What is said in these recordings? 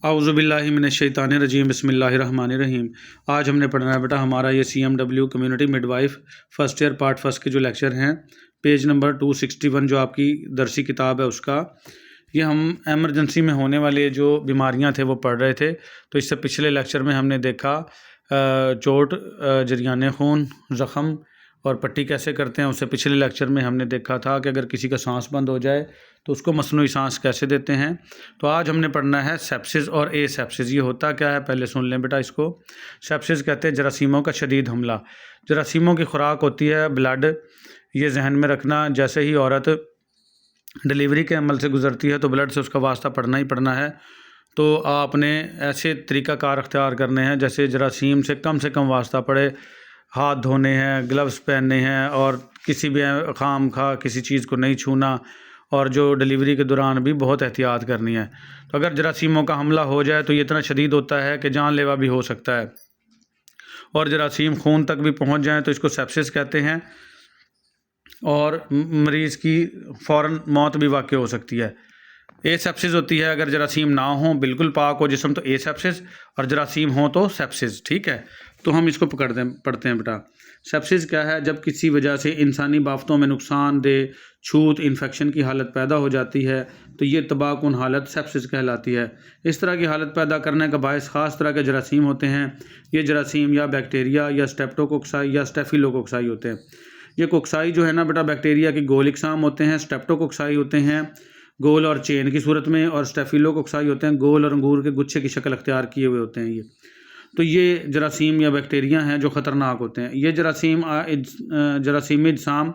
आउज़ुबिल्लाहि मिनश्शैतानिर्रजीम बिस्मिल्लाहिर्रहमानिर्रहीम। आज हमने पढ़ना है बेटा हमारा ये CMW community midwife first year part first के जो लेक्चर हैं, पेज नंबर 261 जो आपकी दरसी किताब है उसका। ये हम एमरजेंसी में होने वाले जो बीमारियां थे वो पढ़ रहे थे। तो इससे पिछले लेक्चर में हमने देखा चोट, जरियाने खून, ज़ख़म और पट्टी कैसे करते हैं। उससे पिछले लेक्चर में हमने देखा था कि अगर किसी का सांस बंद हो जाए तो उसको मसनूई सांस कैसे देते हैं। तो आज हमने पढ़ना है सेप्सिस और एसेप्सिस। ये होता क्या है पहले सुन लें बेटा इसको। सेप्सिस कहते हैं जरासीमों का शदीद हमला। जरासीमों की खुराक होती है ब्लड। ये जहन में रखना, जैसे ही औरत डिलीवरी के अमल से गुजरती है तो ब्लड से उसका वास्ता पड़ना ही पड़ना है। तो आपने ऐसे तरीक़ाकार अख्तियार करने हैं जैसे जरासीम से कम वास्ता पड़े। हाथ धोने हैं, ग्लव्स पहनने हैं और किसी भी खाम खा किसी चीज़ को नहीं छूना, और जो डिलीवरी के दौरान भी बहुत एहतियात करनी है। तो अगर जरासीमों का हमला हो जाए तो ये इतना शदीद होता है कि जानलेवा भी हो सकता है, और जरासीम खून तक भी पहुंच जाए तो इसको सेप्सिस कहते हैं, और मरीज़ की फ़ौरन मौत भी वाक़ई हो सकती है। एसेप्सिस होती है अगर जरासीम ना हो, बिल्कुल पाक हो जिस्म, तो एसेप्सिस, और जरासीम हो तो सेप्सिस। ठीक है, तो हम इसको पढ़ते हैं बेटा। सेप्सिस क्या है? जब किसी वजह से इंसानी बाफ्तों में नुकसानदेह छूत इन्फेक्शन की हालत पैदा हो जाती है तो ये तबाहकुन हालत सेप्सिस कहलाती है। इस तरह की हालत पैदा करने का बायस ख़ास तरह के जरासीम होते हैं। ये जरासीम या बैक्टीरिया या स्टेप्टोकोक्साई या स्टेफिलोकोक्साई होते हैं। ये कोक्साई जो है ना बेटा, बैक्टीरिया के गोल इकसाम होते हैं। स्टेप्टोकोक्साई होते हैं गोल और चेन की सूरत में, और स्टेफिलोकोक्साई होते हैं गोल और अंगूर के गुच्छे की शक्ल अख्तियार किए हुए होते हैं। ये तो ये जरासीम या बैक्टीरिया हैं जो ख़तरनाक होते हैं। ये जरासीमी अजसाम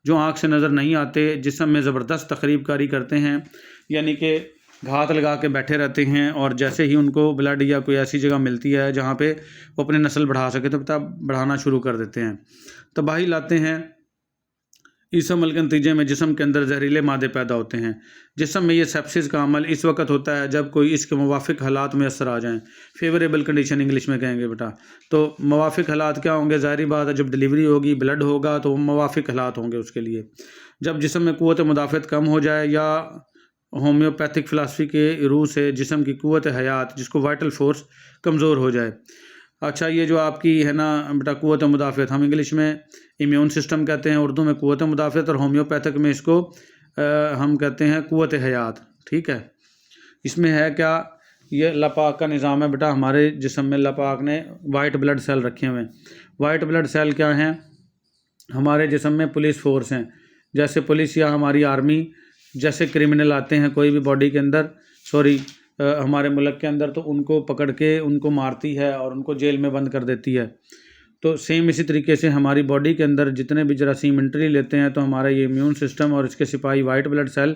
जो आँख से नज़र नहीं आते, जिस्म में ज़बरदस्त तकरीब कारी करते हैं, यानी कि घात लगा के बैठे रहते हैं, और जैसे ही उनको ब्लड या कोई ऐसी जगह मिलती है जहाँ पे वो अपनी नस्ल बढ़ा सके तो पता बढ़ाना शुरू कर देते हैं, तबाही लाते हैं। इस अमल के नतीजे में जिस्म के अंदर जहरीले मादे पैदा होते हैं। जिस्म में ये सेप्सिस का अमल इस वक्त होता है जब कोई इसके मुवाफिक हालात में असर आ जाएँ। फेवरेबल कंडीशन इंग्लिश में कहेंगे बेटा। तो मुवाफिक हालात क्या होंगे? ज़ाहिर बात है, जब डिलीवरी होगी, ब्लड होगा, तो मुवाफिक हालात होंगे उसके लिए। जब जिस्म में क़ुव्वत मुदाफ़त कम हो जाए, या होम्योपैथिक फ़िलासफ़ी के रूह से जिस्म की क़ुव्वत हयात, जिसको वाइटल फोर्स, कमज़ोर हो जाए। अच्छा, ये जो आपकी है ना बेटा क़ुव्वत मुदाफ़त, हम इंग्लिश में इम्यून सिस्टम कहते हैं, उर्दू में क़ुव्वत मुदाफ़त, और होम्योपैथिक में इसको हम कहते हैं क़ुव्वत हयात। ठीक है, इसमें है क्या? ये अल्लाह पाक का निज़ाम है बेटा। हमारे जिस्म में अल्लाह पाक ने वाइट ब्लड सेल रखे हुए हैं। वाइट ब्लड सेल क्या हैं? हमारे जिस्म में पुलिस फोर्स हैं। जैसे पुलिस या हमारी आर्मी, जैसे क्रिमिनल आते हैं कोई भी बॉडी के अंदर, हमारे मुल्क के अंदर, तो उनको पकड़ के उनको मारती है और उनको जेल में बंद कर देती है। तो सेम इसी तरीके से हमारी बॉडी के अंदर जितने भी जरासीम एंट्री लेते हैं तो हमारा ये इम्यून सिस्टम और इसके सिपाही वाइट ब्लड सेल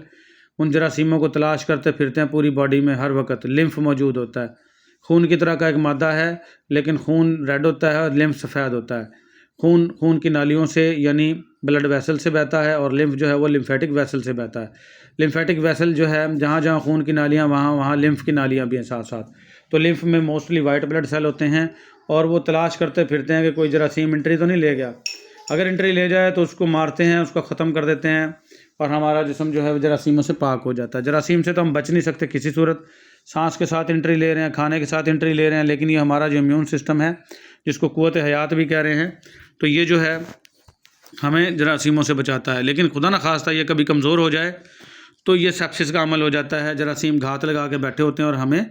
उन जरासीमों को तलाश करते फिरते हैं पूरी बॉडी में। हर वक्त लिम्फ मौजूद होता है। खून की तरह का एक मादा है, लेकिन खून रेड होता है और लिम्फ सफ़ेद होता है। खून की नालियों से यानी ब्लड वेसल से बहता है, और लिम्फ जो है वो लिम्फेटिक वेसल से बहता है। लिम्फेटिक वेसल जो है, जहाँ जहाँ खून की नालियाँ वहाँ लिम्फ की नालियाँ भी हैं साथ साथ। तो लिम्फ में मोस्टली वाइट ब्लड सेल होते हैं, और वो तलाश करते फिरते हैं कि कोई जरासीम एंट्री तो नहीं ले गया। अगर एंट्री ले जाए तो उसको मारते हैं, उसको ख़त्म कर देते हैं, और हमारा जिस्म जो है वो जरासीमों से पाक हो जाता है। जरासीम से तो हम बच नहीं सकते किसी सूरत। सांस के साथ एंट्री ले रहे हैं, खाने के साथ एंट्री ले रहे हैं, लेकिन ये हमारा जो इम्यून सिस्टम है, जिसको क़ुव्वत हयात भी कह रहे हैं, तो ये जो है हमें जरासीमों से बचाता है। लेकिन खुदा न खास्ता ये कभी कमज़ोर हो जाए तो ये सेप्सिस का अमल हो जाता है। जरासीम घात लगा के बैठे होते हैं और हमें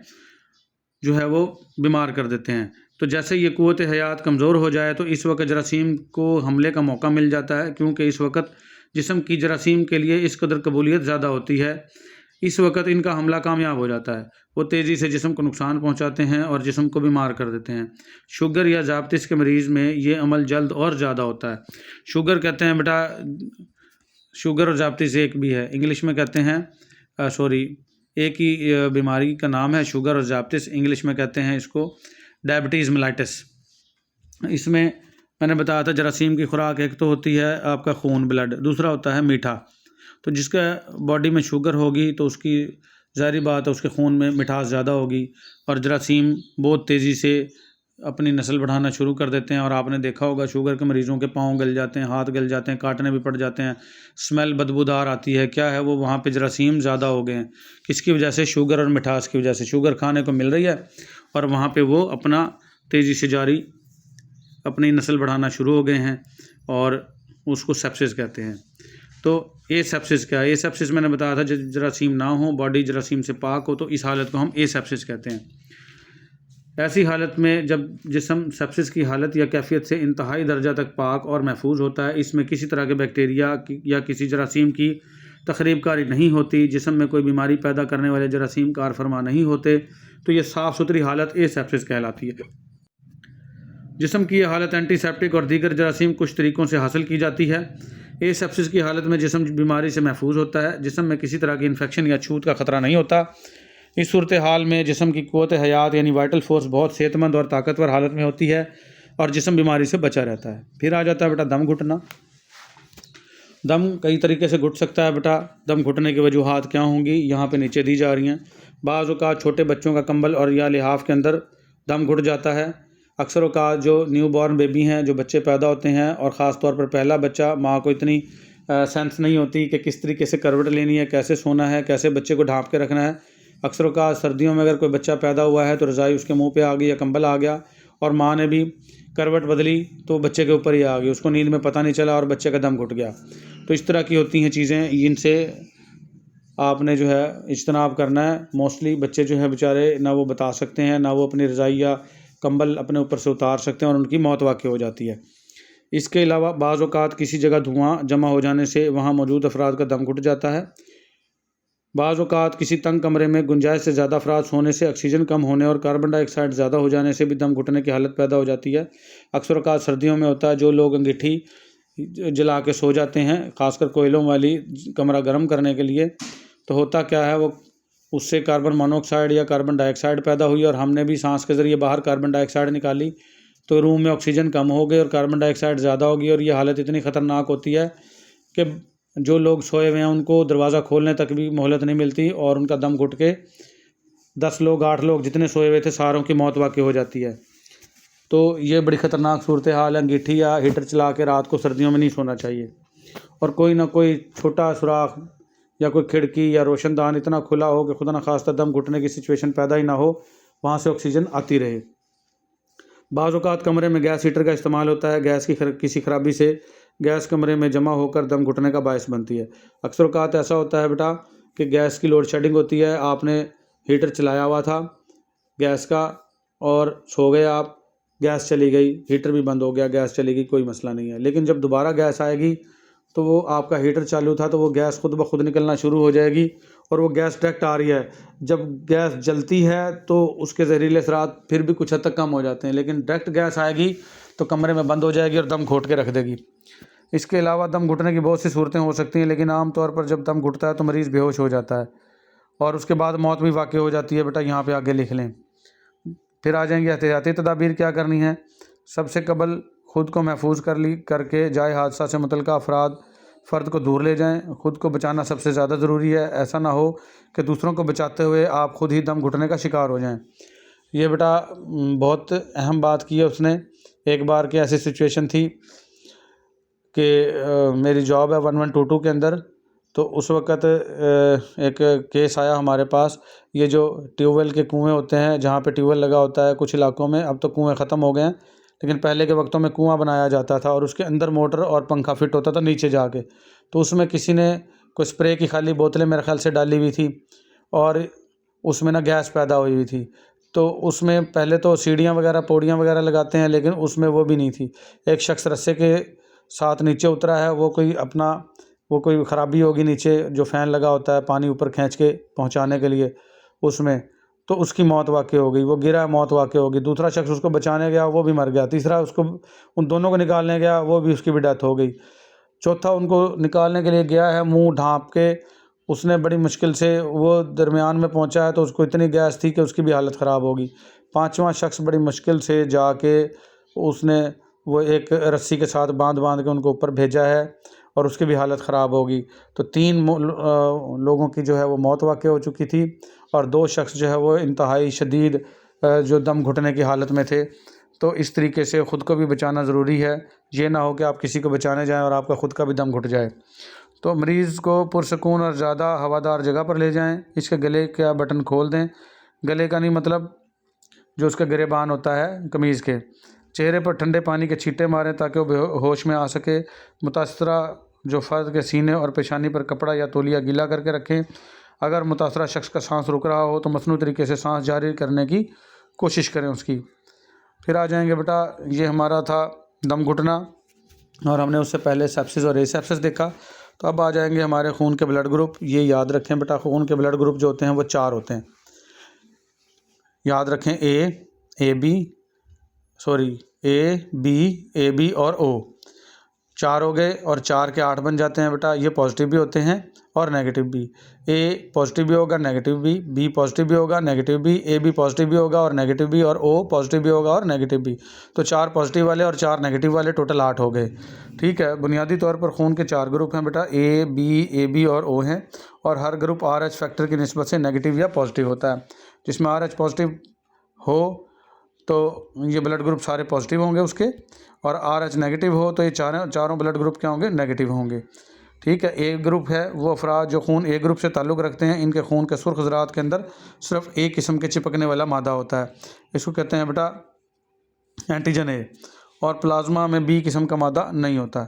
जो है वो बीमार कर देते हैं। तो जैसे ये क़ुव्वत हयात कमज़ोर हो जाए तो इस वक्त जरासीम को हमले का मौका मिल जाता है, क्योंकि इस वक्त जिस्म की जरासीम के लिए इस कदर कबूलियत ज़्यादा होती है। इस वक्त इनका हमला कामयाब हो जाता है। वो तेज़ी से जिस्म को नुकसान पहुंचाते हैं और जिस्म को बीमार कर देते हैं। शुगर या ज़ाबितिस के मरीज़ में ये अमल जल्द और ज़्यादा होता है। शुगर कहते हैं बेटा, शुगर और ज़ाबितिस एक भी है। इंग्लिश में कहते हैं एक ही बीमारी का नाम है शुगर और ज़ाबितिस। इंग्लिश में कहते हैं इसको डायबिटीज़ मेलाइटिस। इसमें मैंने बताया था जरासीम की खुराक एक तो होती है आपका खून ब्लड, दूसरा होता है मीठा। तो जिसका बॉडी में शुगर होगी तो उसकी ज़ाहिर बात है उसके खून में मिठास ज़्यादा होगी, और जरासीम बहुत तेज़ी से अपनी नस्ल बढ़ाना शुरू कर देते हैं। और आपने देखा होगा शुगर के मरीज़ों के पाँव गल जाते हैं, हाथ गल जाते हैं, काटने भी पड़ जाते हैं, स्मेल बदबूदार आती है। क्या है वो, वहाँ पे जरासीम ज़्यादा हो गए हैं। किसकी वजह से? शुगर और मिठास की वजह से। शुगर खाने को मिल रही है और वहाँ पे वो अपना तेज़ी से जारी अपनी नस्ल बढ़ाना शुरू हो गए हैं और उसको सेप्सिस कहते हैं। तो ए सेप्सिस क्या है? ए सेप्सिस मैंने बताया था, जरासीम ना हो, बॉडी जरासीम से पाक हो, तो इस हालत को हम ए सेप्सिस कहते हैं। ऐसी हालत में जब जिस्म सेप्सिस की हालत या कैफियत से इंतहाई दर्जा तक पाक और महफूज होता है, इसमें किसी तरह के बैक्टीरिया या किसी जरासीम की तखरीबकारी नहीं होती, जिस्म में कोई बीमारी पैदा करने वाले जरासीम कार फरमा नहीं होते, तो ये साफ़ सुथरी हालत ए सेप्सिस कहलाती है। जिस्म की यह हालत एंटीसेप्टिक और दीगर जरासीम कुछ तरीक़ों से हासिल की जाती है। ए सेप्सिस की हालत में जिस्म बीमारी से महफूज होता है, जिस्म में किसी तरह की इन्फेक्शन या छूत का ख़तरा नहीं होता। इस सूरत हाल में जिस्म की क़ुव्वत हयात यानी वाइटल फोर्स बहुत सेहतमंद और ताकतवर हालत में होती है और जिस्म बीमारी से बचा रहता है। फिर आ जाता है बेटा दम घुटना। दम कई तरीके से घुट सकता है बेटा। दम घुटने की वजूहात क्या होंगी, यहाँ पे नीचे दी जा रही हैं। बाज़ औक़ात छोटे बच्चों का कंबल और या लिहाफ के अंदर दम घुट जाता है। अक्सर औक़ात जो न्यू बॉर्न बेबी हैं, जो बच्चे पैदा होते हैं और ख़ास तौर पर पहला बच्चा, माँ को इतनी सेंस नहीं होती कि किस तरीके से करवट लेनी है, कैसे सोना है, कैसे बच्चे को ढाँप के रखना है। अक्सर औक़ात सर्दियों में अगर कोई बच्चा पैदा हुआ है तो रज़ाई उसके मुंह पे आ गई या कंबल आ गया और माँ ने भी करवट बदली तो बच्चे के ऊपर ही आ गई, उसको नींद में पता नहीं चला और बच्चे का दम घुट गया। तो इस तरह की होती हैं चीज़ें, इनसे आपने जो है इज्तनाब करना है। मोस्टली बच्चे जो है बेचारे ना वो बता सकते हैं, ना वो अपनी रज़ाई या कंबल अपने ऊपर से उतार सकते हैं और उनकी मौत वाक़ई हो जाती है। इसके अलावा बाज़ औक़ात किसी जगह धुआँ जमा हो जाने से वहाँ मौजूद अफराद का दम घुट जाता है। बाज़ औक़ात किसी तंग कमरे में गुंजाइश से ज़्यादा अफराद सोने से ऑक्सीजन कम होने और कार्बन डाइऑक्साइड ज़्यादा हो जाने से भी दम घुटने की हालत पैदा हो जाती है। अक्सर औक़ात सर्दियों में होता है, जो लोग अंगीठी जला के सो जाते हैं, ख़ासकर कोयलों वाली कमरा गर्म करने के लिए, तो होता क्या है, वो उससे कार्बन मोनोऑक्साइड या कार्बन डाइऑक्साइड पैदा हुई और हमने भी सांस के ज़रिए बाहर कार्बन डाइऑक्साइड निकाली, तो रूम में ऑक्सीजन कम हो गई और कार्बन डाइऑक्साइड ज़्यादा होगी और ये हालत इतनी ख़तरनाक होती है कि जो लोग सोए हुए हैं उनको दरवाज़ा खोलने तक भी मोहलत नहीं मिलती और उनका दम घुट के 10 लोग 8 लोग जितने सोए हुए थे सारों की मौत वाक़ई हो जाती है। तो ये बड़ी ख़तरनाक सूरत हाल है। अंगीठी या हीटर चला के रात को सर्दियों में नहीं सोना चाहिए और कोई ना कोई छोटा सुराख या कोई खिड़की या रोशनदान इतना खुला हो कि खुदा न खास्ता दम घुटने की सिचुएशन पैदा ही ना हो, वहाँ से ऑक्सीजन आती रहे। बाज़ औक़ात कमरे में गैस हीटर का इस्तेमाल होता है। गैस की किसी ख़राबी से गैस कमरे में जमा होकर दम घुटने का बायस बनती है। अक्सर औक़ात ऐसा होता है बेटा कि गैस की लोड शेडिंग होती है, आपने हीटर चलाया हुआ था गैस का और सो गए आप, गैस चली गई, हीटर भी बंद हो गया, गैस चली गई, कोई मसला नहीं है। लेकिन जब दोबारा गैस आएगी तो वो आपका हीटर चालू था तो वो गैस खुद ब खुद निकलना शुरू हो जाएगी और वो गैस डायरेक्ट आ रही है। जब गैस जलती है तो उसके ज़हरीले असरात फिर भी कुछ हद तक कम हो जाते हैं, लेकिन डायरेक्ट गैस आएगी तो कमरे में बंद हो जाएगी और दम घोट के रख देगी। इसके अलावा दम घुटने की बहुत सी सूरतें हो सकती हैं, लेकिन आम तौर पर जब दम घुटता है तो मरीज़ बेहोश हो जाता है और उसके बाद मौत भी वाक़ई हो जाती है। बेटा यहाँ पे आगे लिख लें। फिर आ जाएंगे एहतियाती तदाबीर क्या करनी है। सबसे कबल ख़ुद को महफूज करके जाए हादसा से मुतल्लिका फ़र्द को दूर ले जाएं। ख़ुद को बचाना सबसे ज़्यादा ज़रूरी है। ऐसा ना हो कि दूसरों को बचाते हुए आप ख़ुद ही दम घुटने का शिकार हो जाएं। ये बेटा बहुत अहम बात की है उसने। एक बार की ऐसी सिचुएशन थी कि मेरी जॉब है 1122 के अंदर, तो उस वक़्त एक केस आया हमारे पास। ये जो ट्यूबवेल के कुएँ होते हैं, जहाँ पे ट्यूबवेल लगा होता है कुछ इलाकों में, अब तो कुएँ ख़त्म हो गए हैं, लेकिन पहले के वक्तों में कुआँ बनाया जाता था और उसके अंदर मोटर और पंखा फिट होता था नीचे जाके। तो उसमें किसी ने कोई स्प्रे की खाली बोतलें मेरे ख्याल से डाली हुई थी और उसमें ना गैस पैदा हुई हुई थी। तो उसमें पहले तो सीढ़ियाँ वगैरह पौड़ियाँ वगैरह लगाते हैं, लेकिन उसमें वो भी नहीं थी। एक शख्स रस्से के साथ नीचे उतरा है, वो कोई ख़राबी होगी नीचे जो फ़ैन लगा होता है पानी ऊपर खींच के पहुंचाने के लिए उसमें, तो उसकी मौत वाक़ई हो गई। वो गिरा, मौत वाक़ई हो गई। दूसरा शख्स उसको बचाने गया, वो भी मर गया। तीसरा उसको उन दोनों को निकालने गया, वो भी उसकी भी डेथ हो गई। चौथा उनको निकालने के लिए गया है, मुँह ढाँप के उसने बड़ी मुश्किल से वो दरमियान में पहुँचा है तो उसको इतनी गैस थी कि उसकी भी हालत ख़राब होगी। पाँचवा शख्स बड़ी मुश्किल से जाके उसने वो एक रस्सी के साथ बांध के उनको ऊपर भेजा है और उसकी भी हालत ख़राब होगी। तो 3 लोगों की जो है वो मौत वाक़ई हो चुकी थी और 2 शख्स जो है वो इंतहाई शदीद जो दम घुटने की हालत में थे तो इस तरीके से ख़ुद को भी बचाना ज़रूरी है। ये ना हो कि आप किसी को बचाने जाएं और आपका ख़ुद का भी दम घुट जाए। तो मरीज़ को पुरसकून और ज़्यादा हवादार जगह पर ले जाएं। इसके गले का बटन खोल दें। गले का नहीं मतलब जो उसका गिरेबान होता है कमीज़ के। चेहरे पर ठंडे पानी के छींटे मारें ताकि वो होश में आ सके। मुतासरा जो फ़र्द के सीने और पेशानी पर कपड़ा या तौलिया गीला करके रखें। अगर मुतासरा शख्स का सांस रुक रहा हो तो मसनू तरीके से सांस जारी करने की कोशिश करें उसकी। फिर आ जाएंगे बेटा, ये हमारा था दम घुटना और हमने उससे पहले सेप्सिस और एसेप्सिस देखा। तो अब आ जाएंगे हमारे खून के ब्लड ग्रुप। ये याद रखें बेटा, खून के ब्लड ग्रुप जो होते हैं वो 4 होते हैं। याद रखें ए बी और ओ 4 हो गए और 4 के 8 बन जाते हैं बेटा। ये पॉजिटिव भी होते हैं और नेगेटिव भी। ए पॉजिटिव भी होगा नेगेटिव भी, बी पॉजिटिव भी होगा नेगेटिव भी, ए भी पॉजिटिव भी होगा और नेगेटिव भी, और ओ पॉजिटिव भी होगा और नेगेटिव भी। तो 4 पॉजिटिव वाले और 4 नेगेटिव वाले, टोटल 8 हो गए। ठीक है, बुनियादी तौर पर खून के 4 ग्रुप हैं बेटा, ए बी और ओ हैं। और हर ग्रुप RH फैक्टर की निस्बत से नेगेटिव या पॉजिटिव होता है। जिसमें RH पॉजिटिव हो तो ये ब्लड ग्रुप सारे पॉजिटिव होंगे उसके, और RH नेगेटिव हो तो ये चारों ब्लड ग्रुप क्या होंगे, नेगेटिव होंगे। ठीक है, ए ग्रुप है वो अफराद जो खून ए ग्रुप से ताल्लुक़ रखते हैं। इनके खून के सुर्ख ज़रात के अंदर सिर्फ एक किस्म के चिपकने वाला मादा होता है, इसको कहते हैं बेटा एंटीजन ए, और प्लाज्मा में बी किस्म का मादा नहीं होता।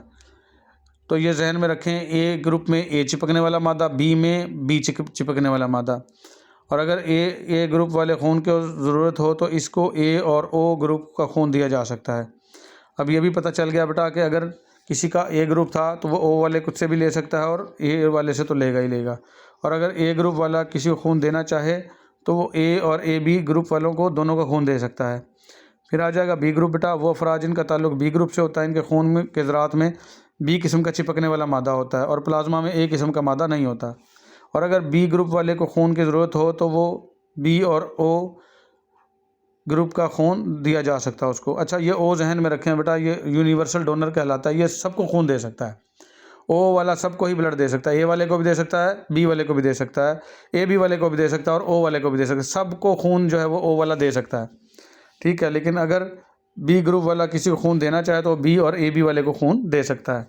तो ये जहन में रखें, ए ग्रुप में ए चिपकने वाला मादा, बी में बी चिपकने वाला मादा। और अगर ए ग्रुप वाले खून की ज़रूरत हो तो इसको ए और ओ ग्रुप का खून दिया जा सकता है। अब ये भी पता चल गया बेटा कि अगर किसी का ए ग्रुप था तो वो ओ वाले कुछ से भी ले सकता है और ए वाले से तो लेगा ही लेगा। और अगर ए ग्रुप वाला किसी को खून देना चाहे तो वो ए और ए बी ग्रुप वालों को दोनों का खून दे सकता है। फिर आ जाएगा बी ग्रुप बेटा, वो अफराद जिनका ताल्लुक बी ग्रुप से होता है। इनके खून में के ज़रात में बी किस्म का चिपकने वाला मादा होता है और प्लाज्मा में ए किस्म का मादा नहीं होता। और अगर बी ग्रुप वाले को खून की ज़रूरत हो तो वो बी और ओ ग्रुप का खून दिया जा सकता है उसको। अच्छा, ये ओ जहन में रखें बेटा, ये यूनिवर्सल डोनर कहलाता है। ये सबको खून दे सकता है। ओ वाला सबको ही ब्लड दे सकता है। ए वाले को भी दे सकता है, बी वाले को भी दे सकता है, ए बी वाले को भी दे सकता है और ओ वाले को भी दे सकता है। सबको खून जो है वो ओ वाला दे सकता है। ठीक है, लेकिन अगर बी ग्रुप वाला किसी को खून देना चाहे तो बी और ए बी वाले को खून दे सकता है।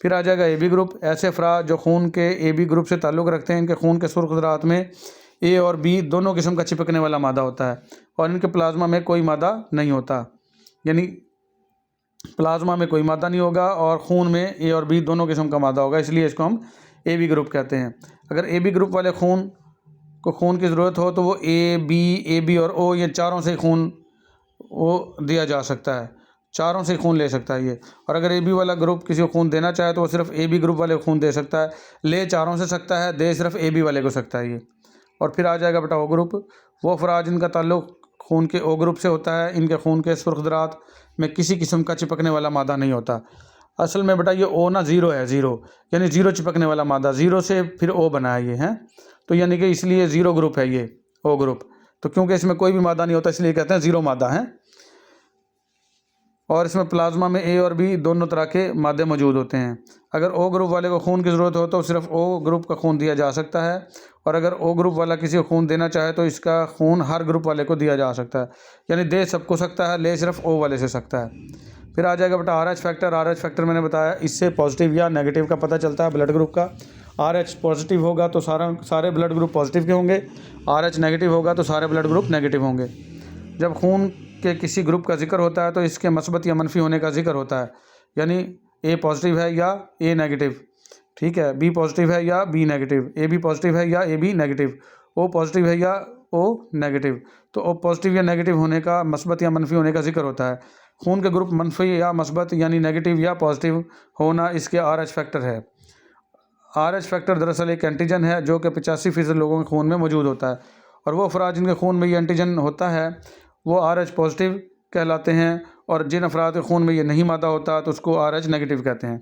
फिर आ जाएगा ए बी ग्रुप, ऐसे अफराद जो खून के ए बी ग्रुप से ताल्लुक़ रखते हैं। इनके खून के सुर्ख ज़रात में ए और बी दोनों किस्म का चिपकने वाला मादा होता है और इनके प्लाज्मा में कोई मादा नहीं होता। यानी प्लाज्मा में कोई मादा नहीं होगा और खून में ए और बी दोनों किस्म का मादा होगा, इसलिए इसको हम ए बी ग्रुप कहते हैं। अगर ए बी ग्रुप वाले खून की ज़रूरत हो तो वो ए बी और ओ ये चारों से खून वो दिया जा सकता है, चारों से खून ले सकता है ये। और अगर ए बी वाला ग्रुप किसी को खून देना चाहे तो वो सिर्फ ए बी ग्रुप वाले को खून दे सकता है, ले चारों से सकता है, दे सिर्फ ए बी वाले को सकता है ये। और फिर आ जाएगा बेटा ओ ग्रुप, वो अफराद जिनका ताल्लुक़ खून के ओ ग्रुप से होता है। इनके खून के सुर्खदरात में किसी किस्म का चिपकने वाला मादा नहीं होता। असल में बेटा ये ओ ना ज़ीरो है, ज़ीरो यानी ज़ीरो चिपकने वाला मादा, ज़ीरो से फिर ओ बना है ये है, तो यानी कि इसलिए ज़ीरो ग्रुप है ये ओ ग्रुप। तो क्योंकि इसमें कोई भी मादा नहीं होता इसलिए कहते हैं ज़ीरो मादा है। और इसमें प्लाज्मा में ए और बी दोनों तरह के मादे मौजूद होते हैं। अगर ओ ग्रुप वाले को खून की ज़रूरत हो तो सिर्फ ओ ग्रुप का खून दिया जा सकता है, और अगर ओ ग्रुप वाला किसी को खून देना चाहे तो इसका खून हर ग्रुप वाले को दिया जा सकता है, यानी दे सबको सकता है, ले सिर्फ ओ वाले से सकता है। फिर आ जाएगा बेटा RH फैक्टर। RH फैक्टर मैंने बताया, इससे पॉजिटिव या नेगेटिव का पता चलता है ब्लड ग्रुप का। RH पॉजिटिव होगा तो सारे ब्लड ग्रुप पॉजिटिव के होंगे, RH नेगेटिव होगा तो सारे ब्लड ग्रुप नेगेटिव होंगे। जब खून के किसी ग्रुप का जिक्र होता है तो इसके मस्बत या मनफी होने का जिक्र होता है, यानी ए पॉजिटिव है या ए नेगेटिव। ठीक है, बी पॉजिटिव है या B negative, A B positive है या A B negative, O positive है या ओ नेगेटिव। तो ओ पॉजिटिव या नेगेटिव होने का, मस्बत या मनफी होने का जिक्र होता है। खून के ग्रुप मनफी या मस्बत यानी नेगेटिव या पॉजिटिव होना इसके RH फैक्टर है। RH फैक्टर दरअसल एक एंटीजन है जो कि 85% लोगों के खून में मौजूद होता है, और वो अफराद जिनके खून में ये एंटीजन होता है वो RH पॉजिटिव कहलाते हैं, और जिन अफराद के खून में ये नहीं मादा होता तो उसको RH नेगेटिव कहते हैं।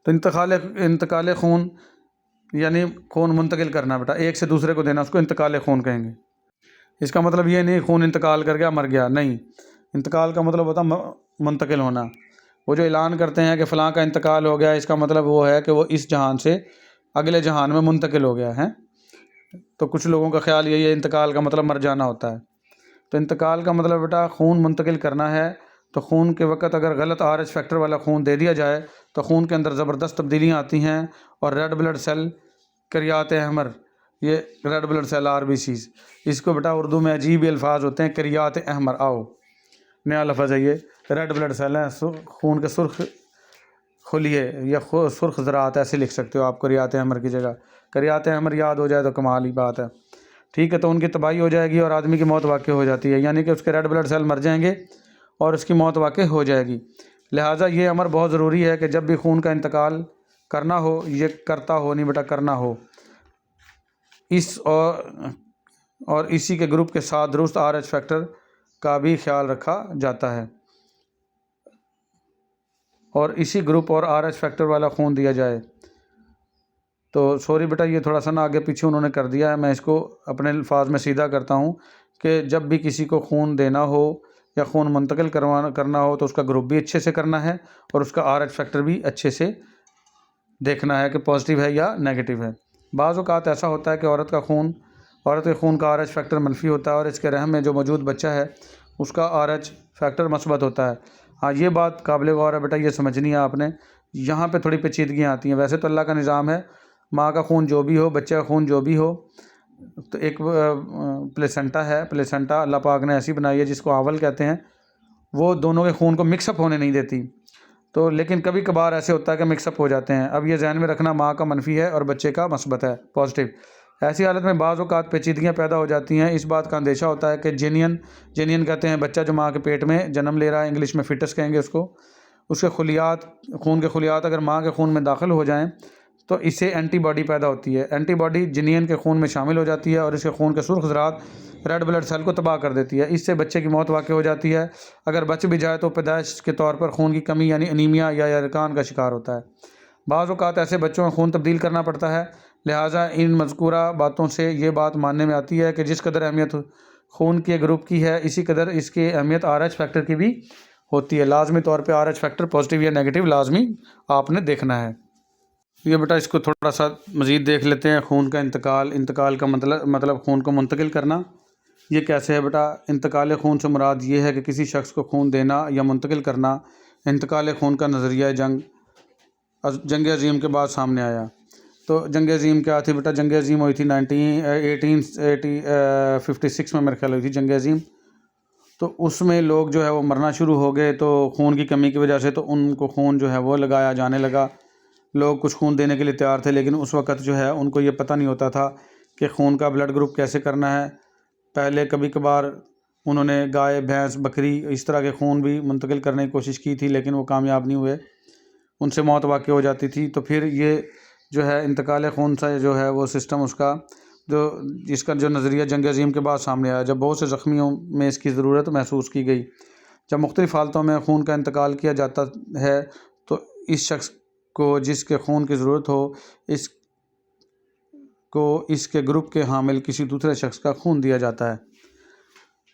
तो इंतकाल खून यानी खून मुंतकिल करना बेटा, एक से दूसरे को देना, उसको इंतकाल खून कहेंगे। इसका मतलब ये नहीं खून इंतकाल कर गया मर गया, नहीं। इंतकाल का मतलब होता मुंतकिल होना। वो जो ऐलान करते हैं कि फ़लाँ का इंतकाल हो गया, इसका मतलब वो है कि वो इस जहान से अगले जहान में मुंतकिल हो गया है। तो कुछ लोगों का ख्याल यही है इंतकाल का मतलब मर जाना होता है। तो इंतकाल का मतलब बेटा खून मुंतकिल करना है, तो खून के वक़्त अगर गलत RH फैक्टर वाला खून दे दिया जाए तो खून के अंदर ज़बरदस्त तब्दीलियाँ आती हैं और रेड ब्लड सेल करियात अहमर, ये रेड ब्लड सेल RBCs, इसको बेटा उर्दू में अजीब ही अल्फाज होते हैं, करियात अहमर। आओ नया लफ्ज़ है ये, रेड ब्लड सेल है, खून के सुर्ख खुलिए या सुर्ख ज़रात ऐसे लिख सकते हो आप करियात अहमर की जगह। करियात अहमर याद हो जाए तो कमाल ही बात है। ठीक है, तो उनकी तबाही हो जाएगी और आदमी की मौत वाक़ई हो जाती है, यानी कि उसके रेड ब्लड सेल मर जाएंगे और उसकी मौत वाक़ई हो जाएगी। लिहाजा ये अमर बहुत ज़रूरी है कि जब भी खून का इंतकाल करना हो, ये करता हो नहीं बेटा, करना हो, इस और इसी के ग्रुप के साथ दुरुस्त RH फैक्टर का भी ख्याल रखा जाता है और इसी ग्रुप और RH फैक्टर वाला खून दिया जाए। तो सॉरी बेटा, ये थोड़ा सा ना आगे पीछे उन्होंने कर दिया है, मैं इसको अपने अल्फाज में सीधा करता हूँ कि जब भी किसी को खून देना हो या खून मुंतकिल करना हो तो उसका ग्रुप भी अच्छे से करना है और उसका RH फैक्टर भी अच्छे से देखना है कि पॉजिटिव है या नेगेटिव है। बाज़ औक़ात ऐसा होता है कि औरत के खून का RH फैक्टर मनफी होता है और इसके रहम में जो मौजूद बच्चा है उसका RH फैक्टर मस्बत होता है। हाँ, ये बात काबिल गौर है बेटा, ये समझनी है आपने। यहाँ पे थोड़ी पेचीदगियाँ आती हैं। वैसे तो अल्लाह का निज़ाम है, माँ का खून जो भी हो, बच्चे का खून जो भी हो, तो एक प्लेसेंटा है, प्लेसेंटा अल्लाह पाक ने ऐसी बनाई है जिसको आवल कहते हैं, वो दोनों के खून को मिक्सअप होने नहीं देती। तो लेकिन कभी कभार ऐसे होता है कि मिक्सअप हो जाते हैं। अब ये ज़हन में रखना, माँ का मनफी है और बच्चे का मस्बत है, पॉजिटिव। ऐसी हालत में बाज़ औक़ात पेचीदगियाँ पैदा हो जाती हैं। इस बात का अंदेशा होता है कि जेनियन कहते हैं बच्चा जो माँ के पेट में जन्म ले रहा है, इंग्लिश में फिटस कहेंगे उसको, उसके खून के खुलियात अगर माँ के खून में दाखिल हो जाएँ तो इससे एंटीबॉडी पैदा होती है। एंटीबॉडी जनियन के खून में शामिल हो जाती है और इसके खून के सुर्ख ज़रात रेड ब्लड सेल को तबाह कर देती है। इससे बच्चे की मौत वाक़ई हो जाती है। अगर बच भी जाए तो पैदाइश के तौर पर खून की कमी यानी अनीमिया या यरकान का शिकार होता है। बाज़ औक़ात ऐसे बच्चों में खून तब्दील करना पड़ता है। लिहाजा इन मज़कूरा बातों से ये बात मानने में आती है कि जिस कदर अहमियत खून के ग्रुप की है, इसी कदर इसकी अहमियत RH फैक्टर की भी होती है। लाजमी तौर पर RH फैक्टर पॉजिटिव या नेगेटिव लाजमी आपने देखना है। ये बेटा इसको थोड़ा सा मज़ीद देख लेते हैं। खून का इंतकाल का मतलब खून को मुंतकिल करना, ये कैसे है बेटा। इंतकाल खून से मुराद ये है कि किसी शख्स को खून देना या मुंतकिल करना। इंतकाल खून का नज़रिया जंग अज़ीम के बाद सामने आया। तो जंग अज़ीम क्या थी बेटा? जंग अज़ीम हुई थी 1856 में मेरे ख्याल हुई थी जंग अज़ीम। तो उसमें लोग जो है वो मरना शुरू हो गए, तो खून की कमी की वजह से तो उनको खून जो है वो लगाया जाने लगा। लोग कुछ खून देने के लिए तैयार थे, लेकिन उस वक़्त जो है उनको ये पता नहीं होता था कि खून का ब्लड ग्रुप कैसे करना है। पहले कभी कभार उन्होंने गाय, भैंस, बकरी इस तरह के खून भी मुंतकिल करने की कोशिश की थी, लेकिन वो कामयाब नहीं हुए, उनसे मौत वाक़ई हो जाती थी। तो फिर ये जो है इंतकाल खून से जो है वो सिस्टम उसका इसका जो नज़रिया जंग अज़ीम के बाद सामने आया, जब बहुत से ज़ख्मियों में इसकी ज़रूरत महसूस की गई। जब मुख्तलिफ़ हालतों में खून का इंतकाल किया जाता है तो इस शख्स को जिसके खून की ज़रूरत हो, इसके ग्रुप के हामिल किसी दूसरे शख्स का खून दिया जाता है।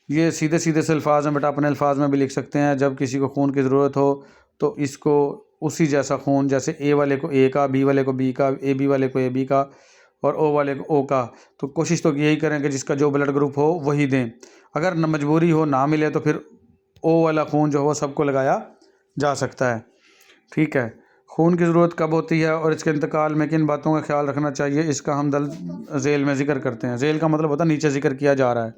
ये सीधे सीधे से अल्फाज हैं बेटा, अपने अल्फाज में भी लिख सकते हैं। जब किसी को खून की ज़रूरत हो तो इसको उसी जैसा खून, जैसे ए वाले को ए का, बी वाले को बी का, ए बी वाले को ए बी का और ओ वाले को ओ का, तो कोशिश तो यही करें कि जिसका जो ब्लड ग्रुप हो वही दें। अगर न मजबूरी हो, ना मिले, तो फिर ओ वाला खून जो हो सबको लगाया जा सकता है। ठीक है, खून की ज़रूरत कब होती है और इसके इंतकाल में किन बातों का ख्याल रखना चाहिए, इसका हम झेल में ज़िक्र करते हैं। झेल का मतलब होता है नीचे ज़िक्र किया जा रहा है।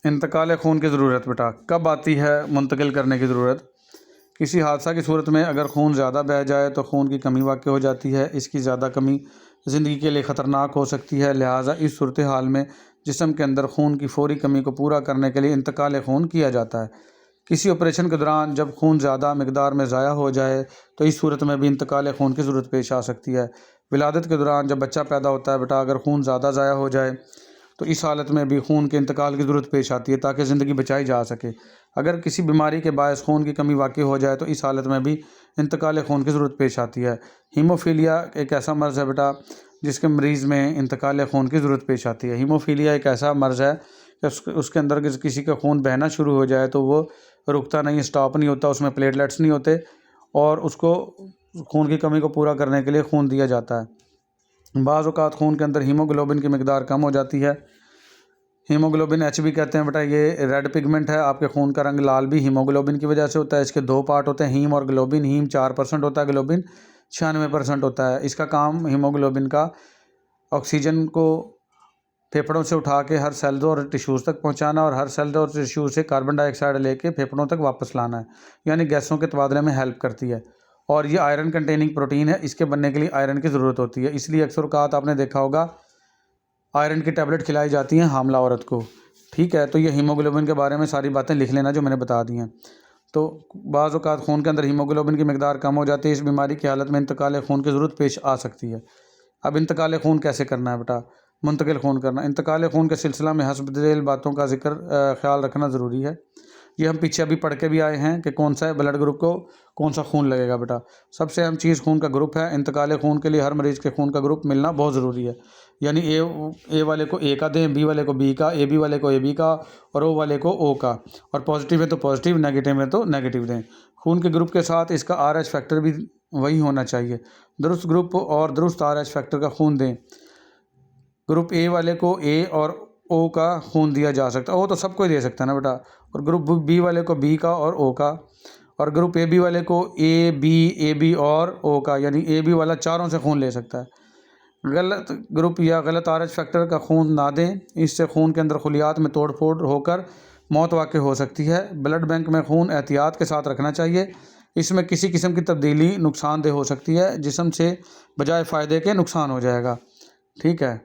इंतकाल खून की ज़रूरत बेटा कब आती है? मुंतकिल करने की ज़रूरत। किसी हादसा की सूरत में अगर खून ज़्यादा बह जाए तो खून की कमी वाक़ई हो जाती है। इसकी ज़्यादा कमी ज़िंदगी के लिए ख़तरनाक हो सकती है। लिहाजा इस सूरत हाल में जिस्म के अंदर खून की फ़ौरी कमी को पूरा करने के लिए इंतकाल खून किया जाता है। किसी ऑपरेशन के दौरान जब खून ज़्यादा मकदार में ज़ाया हो जाए तो इस सूरत में भी इंतकाल खून की ज़रूरत पेश आ सकती है। विलादत के दौरान जब बच्चा पैदा होता है बेटा, अगर खून ज़्यादा ज़ाया हो जाए तो इस हालत में भी खून के इंतकाल की ज़रूरत पेश आती है ताकि ज़िंदगी बचाई जा सके। अगर किसी बीमारी के बायस खून की कमी वाक़ई हो जाए तो इस हालत में भी इंतकाल खून की ज़रूरत पेश आती है। हीमोफीलिया एक ऐसा मर्ज़ है बेटा जिसके मरीज़ में इंतकाल खून की ज़रूरत पेश आती है। हीमोफीलिया एक ऐसा मर्ज़ है कि उसके अंदर किसी का खून बहना शुरू हो जाए तो वो रुकता नहीं, स्टॉप नहीं होता, उसमें प्लेटलेट्स नहीं होते और उसको खून की कमी को पूरा करने के लिए खून दिया जाता है। बाज़ औक़ात खून के अंदर हीमोग्लोबिन की मिकदार कम हो जाती है। हीमोग्लोबिन HB कहते हैं बेटा, ये रेड पिगमेंट है। आपके खून का रंग लाल भी हीमोग्लोबिन की वजह से होता है। इसके दो पार्ट होते हैं, हीम और ग्लोबिन। हीम 4% होता है, ग्लोबिन 96% होता है। इसका काम हीमोग्लोबिन का ऑक्सीजन को फेफड़ों से उठा के हर सेल और टिश्यूज़ तक पहुंचाना और हर सेल और टिश्यू से कार्बन डाइऑक्साइड लेके फेफड़ों तक वापस लाना है, यानी गैसों के तबादले में हेल्प करती है। और ये आयरन कंटेनिंग प्रोटीन है, इसके बनने के लिए आयरन की ज़रूरत होती है। इसलिए अक्सर औक़ात आपने देखा होगा आयरन की टैबलेट खिलाई जाती हैं हामला औरत को। ठीक है, तो ये हीमोग्लोबिन के बारे में सारी बातें लिख लेना जो मैंने बता दी हैं। तो बाज़ औक़ात खून के अंदर हीमोग्लोबिन की मिकदार कम हो जाती है। इस बीमारी की हालत में इंतकाल खून की ज़रूरत पेश आ सकती है। अब इंतकाल खून कैसे करना है बेटा? मुंतकिल खून करना। इंतकाल खून के सिलसिला में हस्ब ज़ैल बातों का ज़िक्र ख्याल रखना ज़रूरी है। ये हम पीछे अभी पढ़ के भी आए हैं कि कौन सा ब्लड ग्रुप को कौन सा खून लगेगा बेटा। सबसे अहम चीज़ खून का ग्रुप है। इंतकाल खून के लिए हर मरीज़ के खून का ग्रुप मिलना बहुत ज़रूरी है। यानी ए वाले को ए का दें, बी वाले को बी का, AB वाले को AB का और O वाले को O का। और पॉजिटिव है तो पॉजिटिव, नेगेटिव है तो नेगेटिव दें। खून के ग्रुप के साथ इसका RH फैक्टर भी वही होना चाहिए। दुरुस्त ग्रुप और दुरुस्त RH फैक्टर का खून दें। ग्रुप A वाले को A और O का खून दिया जा सकता है। O तो सबको ही दे सकता है ना बेटा। और ग्रुप B वाले को B का और O का। और ग्रुप AB वाले को AB और O का, यानी AB वाला चारों से खून ले सकता है। गलत ग्रुप या गलत RH फैक्टर का खून ना दें, इससे खून के अंदर खुलियात में तोड़ फोड़ होकर मौत वाक़ई हो सकती है। ब्लड बैंक में खून एहतियात के साथ रखना चाहिए। इसमें किसी किस्म की तब्दीली नुकसानदेह हो सकती है, जिस्म से बजाय फ़ायदे के नुकसान हो जाएगा। ठीक है।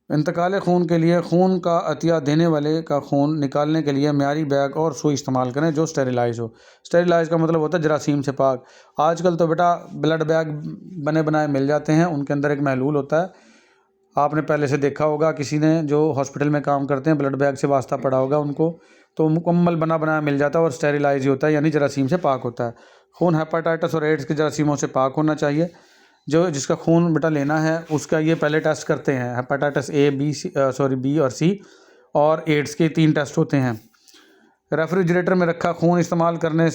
इंतकाल खून के लिए खून का अतिया देने वाले का खून निकालने के लिए मियारी बैग और सुई इस्तेमाल करें जो स्टेरिलाइज हो। स्टेरिलाइज का मतलब होता है जरासीम से पाक। आजकल तो बेटा ब्लड बैग बने बनाए मिल जाते हैं, उनके अंदर एक महलूल होता है। आपने पहले से देखा होगा, किसी ने जो हॉस्पिटल में काम करते हैं ब्लड बैग से वास्ता पड़ा होगा उनको, तो मुकम्मल बना बनाया मिल जाता है और स्टेरिलाइज ही होता है, यानी जरासीम से पाक होता है। खून हेपाटाइटिस और एड्स के जरासीमों से पाक होना चाहिए। जो जिसका खून बेटा लेना है उसका ये पहले टेस्ट करते हैं, हेपाटाइटिस बी और C, और एड्स के 3 टेस्ट होते हैं। रेफ्रिजरेटर में रखा खून इस्तेमाल करने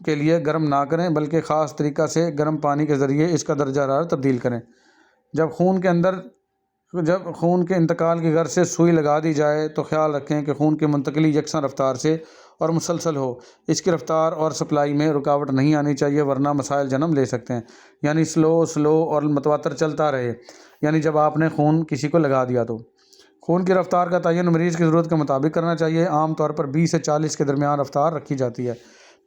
के लिए गर्म ना करें, बल्कि ख़ास तरीक़ा से गर्म पानी के ज़रिए इसका दर्जा हरारत तब्दील करें। जब खून के इंतकाल की गर्ज से सुई लगा दी जाए तो ख़्याल रखें कि खून की मुंतकिली यकसा रफ्तार से और मुसलसल हो। इसकी रफ्तार और सप्लाई में रुकावट नहीं आनी चाहिए, वरना मसाइल जन्म ले सकते हैं। यानी स्लो और मतवातर चलता रहे, यानी जब आपने खून किसी को लगा दिया तो। खून की रफ्तार का तयन मरीज़ की ज़रूरत के मुताबिक करना चाहिए। आम तौर पर 20 से 40 के दरमियान रफ्तार रखी जाती है।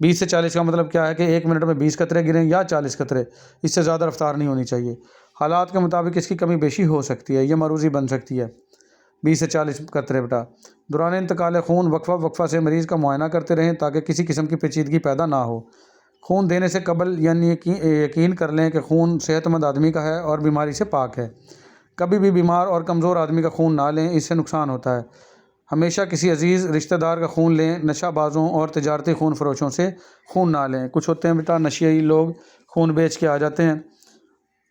20 से 40 का मतलब क्या है कि 1 मिनट में 20 कतरे गिरें या 40 कतरे, इससे ज़्यादा रफ्तार नहीं होनी चाहिए। हालात के मुताबिक इसकी कमी बेशी हो सकती है, यह मरूज़ी बन सकती है। 20 से 40 कतरे बेटा। दौरान इंतकाल खून वक्फा से मरीज़ का मुआयना करते रहें ताकि किसी किस्म की पेचीदगी पैदा ना हो। खून देने से कबल यानी यकीन कर लें कि खून सेहतमंद आदमी का है और बीमारी से पाक है। कभी भी बीमार और कमज़ोर आदमी का खून ना लें, इससे नुकसान होता है। हमेशा किसी अजीज़ रिश्तेदार का खून लें। नशाबाजों और तिजारती खून फरोशों से खून ना लें। कुछ होते हैं बेटा नशियाई लोग, खून बेच के आ जाते हैं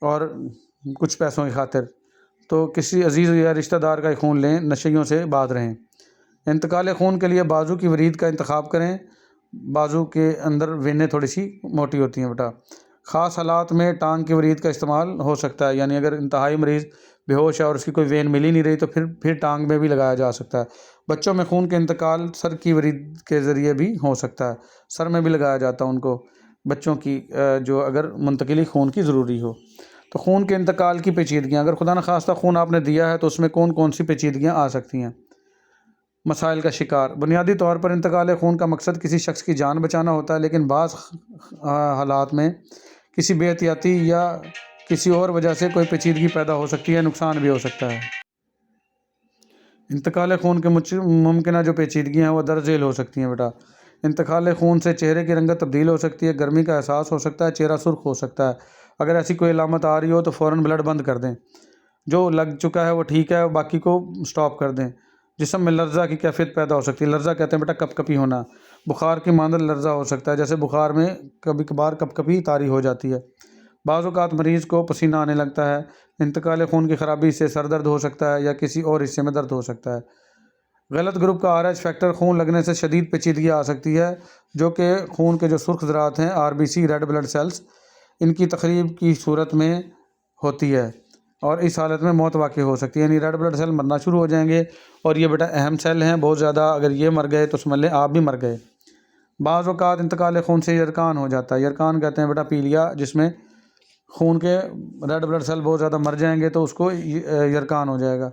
और कुछ पैसों की खातिर, तो किसी अजीज़ या रिश्तेदार का खून लें, नशियों से बात रहें। इंतकाल खून के लिए बाजू की वरीद का इंतखाब करें। बाजू के अंदर वेनें थोड़ी सी मोटी होती हैं बेटा। ख़ास हालात में टांग की वरीद का इस्तेमाल हो सकता है, यानी अगर इंतहाई मरीज़ बेहोश है और उसकी कोई वेन मिल ही नहीं रही तो फिर टांग में भी लगाया जा सकता है। बच्चों में खून के इंतकाल सर की वरीद के ज़रिए भी हो सकता है, सर में भी लगाया जाता है उनको, बच्चों की जो अगर मुंतकिली खून की ज़रूरी हो। तो खून के इंतकाल की पेचीदगियाँ, अगर खुदा न खास्ता खून आपने दिया है तो उसमें कौन कौन सी पेचीदगियाँ आ सकती हैं। मसाइल का शिकार। बुनियादी तौर पर इंतकाल खून का मकसद किसी शख्स की जान बचाना होता है, लेकिन बाज़ हालात में किसी बेहतियाती या किसी और वजह से कोई पेचीदगी पैदा हो सकती है, नुकसान भी हो सकता है। इंतकाल खून के मुमकिन जो पेचीदगियाँ हैं वो दर्ज झेल हो सकती हैं बेटा। इंतकाल खून से चेहरे की रंगत तब्दील हो सकती है, गर्मी का एहसास हो सकता है, चेहरा सुर्ख हो सकता है। अगर ऐसी कोई अलामत आ रही हो तो फ़ौरन ब्लड बंद कर दें। जो लग चुका है वो ठीक है, बाकी को स्टॉप कर दें। जिस्म में लर्ज़ा की कैफियत पैदा हो सकती है। लर्ज़ा कहते हैं बेटा कपकपी होना। बुखार की मानद लर्ज़ा हो सकता है, जैसे बुखार में कभी कभार कपकपी तारी हो जाती है। बाज़ औक़ात मरीज़ को पसीना आने लगता है। इंतकाल खून की ख़राबी से सर दर्द हो सकता है या किसी और हिस्से में दर्द हो सकता है। गलत ग्रुप का RH फैक्टर खून लगने से शदीद पेचीदगी आ सकती है, जो कि खून के जो सुर्ख ज़रात हैं RBC रेड ब्लड सेल्स, इनकी तकरीब की सूरत में होती है और इस हालत में मौत वाक़ई हो सकती है, यानी रेड ब्लड सेल मरना शुरू हो जाएंगे। और ये बेटा अहम सेल हैं बहुत ज़्यादा, अगर ये मर गए तो समझ लें आप भी मर गए। बाज़ औक़ात इंतकाल खून से यरकान हो जाता है। यरकान कहते हैं बेटा पीलिया, जिसमें खून के रेड ब्लड सेल बहुत ज़्यादा मर जाएंगे तो उसको यरकान हो जाएगा।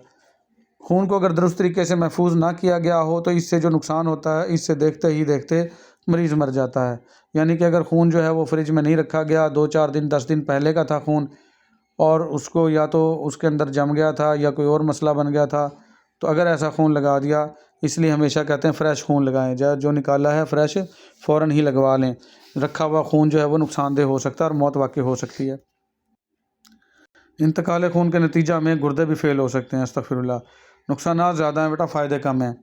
खून को अगर दुरुस्त तरीके से महफूज ना किया गया हो तो इससे जो नुकसान होता है, इससे देखते ही देखते मरीज़ मर जाता है। यानी कि अगर खून जो है वो फ्रिज में नहीं रखा गया, 2-4 दिन 10 दिन पहले का था खून, और उसको या तो उसके अंदर जम गया था या कोई और मसला बन गया था, तो अगर ऐसा खून लगा दिया, इसलिए हमेशा कहते हैं फ़्रेश खून लगाएं। जो निकाला है फ्रेश फ़ौरन ही लगवा लें। रखा हुआ खून जो है वो नुकसानदेह हो सकता है और मौत वाक़ई हो सकती है। इंतकाल खून के नतीजा में गुर्दे भी फ़ेल हो सकते हैं। अस्तग़फ़िरुल्लाह। नुकसानात ज़्यादा हैं बेटा, फ़ायदे कम हैं।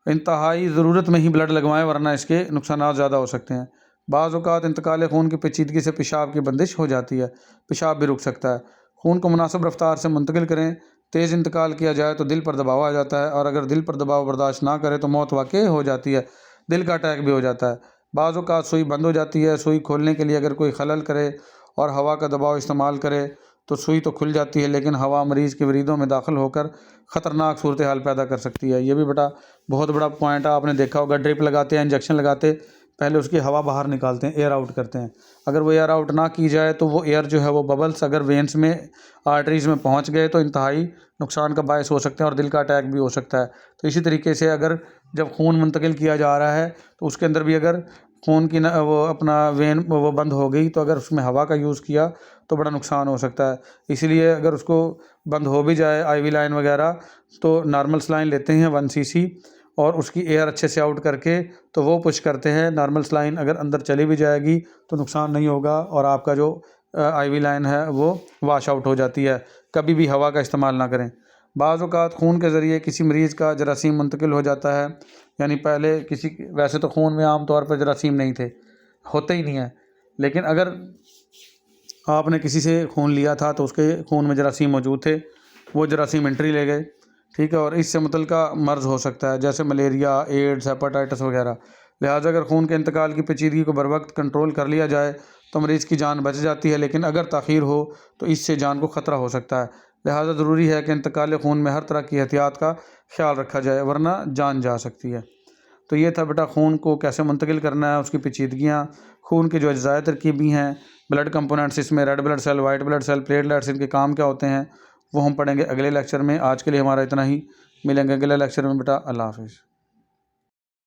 इंतहाई ज़रूरत में ही ब्लड लगवाएं, वरना इसके नुकसानात ज़्यादा हो सकते हैं। बाज़ औक़ात इंतकाल खून की पेचीदगी से पेशाब की बंदिश हो जाती है, पेशाब भी रुक सकता है। खून को मुनासिब रफ्तार से मुंतकिल करें। तेज़ इंतकाल किया जाए तो दिल पर दबाव आ जाता है, और अगर दिल पर दबाव बर्दाश्त ना करे तो मौत वाक़ई हो जाती है, दिल का अटैक भी हो जाता है। बाज़ औक़ात सुई बंद हो जाती है। सुई खोलने के लिए अगर कोई खलल करे और हवा का दबाव इस्तेमाल करे तो सुई तो खुल जाती है, लेकिन हवा मरीज़ के वरीदों में दाखिल होकर ख़तरनाक सूरत हाल पैदा कर सकती है। ये भी बेटा बहुत बड़ा पॉइंट है। आपने देखा होगा ड्रिप लगाते हैं, इंजेक्शन लगाते, पहले उसकी हवा बाहर निकालते हैं, एयर आउट करते हैं। अगर वो एयर आउट ना की जाए तो वो एयर जो है वो बबल्स अगर वेंस में, आर्टरीज़ में पहुंच गए तो इंतहाई नुकसान का बायस हो सकते हैं और दिल का अटैक भी हो सकता है। तो इसी तरीके से अगर जब खून मुंतकिल किया जा रहा है तो उसके अंदर भी अगर खून की वो अपना वेन वो बंद हो गई तो अगर उसमें हवा का यूज़ किया तो बड़ा नुकसान हो सकता है। इसलिए अगर उसको बंद हो भी जाए IV लाइन वगैरह, तो नॉर्मल सलाइन लेते हैं 1 cc और उसकी एयर अच्छे से आउट करके तो वो पुश करते हैं। नॉर्मल सलाइन अगर अंदर चली भी जाएगी तो नुकसान नहीं होगा और आपका जो IV लाइन है वो वाश आउट हो जाती है। कभी भी हवा का इस्तेमाल ना करें। बाज़ औक़ात खून के ज़रिए किसी मरीज़ का जरासीम मुंतकिल हो जाता है, यानी पहले वैसे तो खून में आम तौर पर जरासीम नहीं थे, होते ही नहीं है, लेकिन अगर आपने किसी से खून लिया था तो उसके खून में जरासीम मौजूद थे, वो जरासीम एंट्री ले गए, ठीक है, और इससे मुतल्लिका मर्ज़ हो सकता है जैसे मलेरिया, एड्स, हेपेटाइटिस वगैरह। लिहाजा अगर खून के इंतकाल की पेचीदगी को बर वक्त कंट्रोल कर लिया जाए तो मरीज़ की जान बच जाती है, लेकिन अगर ताख़ीर हो तो इससे जान को ख़तरा हो सकता है। लिहाजा ज़रूरी है कि इंतकाल खून में हर तरह की एहतियात का ख्याल रखा जाए, वरना जान जा सकती है। तो ये था बेटा खून को कैसे मुंतकिल करना है, उसकी पेचीदगियाँ, खून के जो अज्जाए तरकीबी हैं, ब्लड कंपोनेंट्स, इसमें red blood cell, white blood cell, platelets, इनके काम क्या होते हैं, वो हम पढ़ेंगे अगले लेक्चर में। आज के लिए हमारा इतना ही, मिलेंगे अगले लेक्चर में बेटा। अल्लाह हाफ़िज़।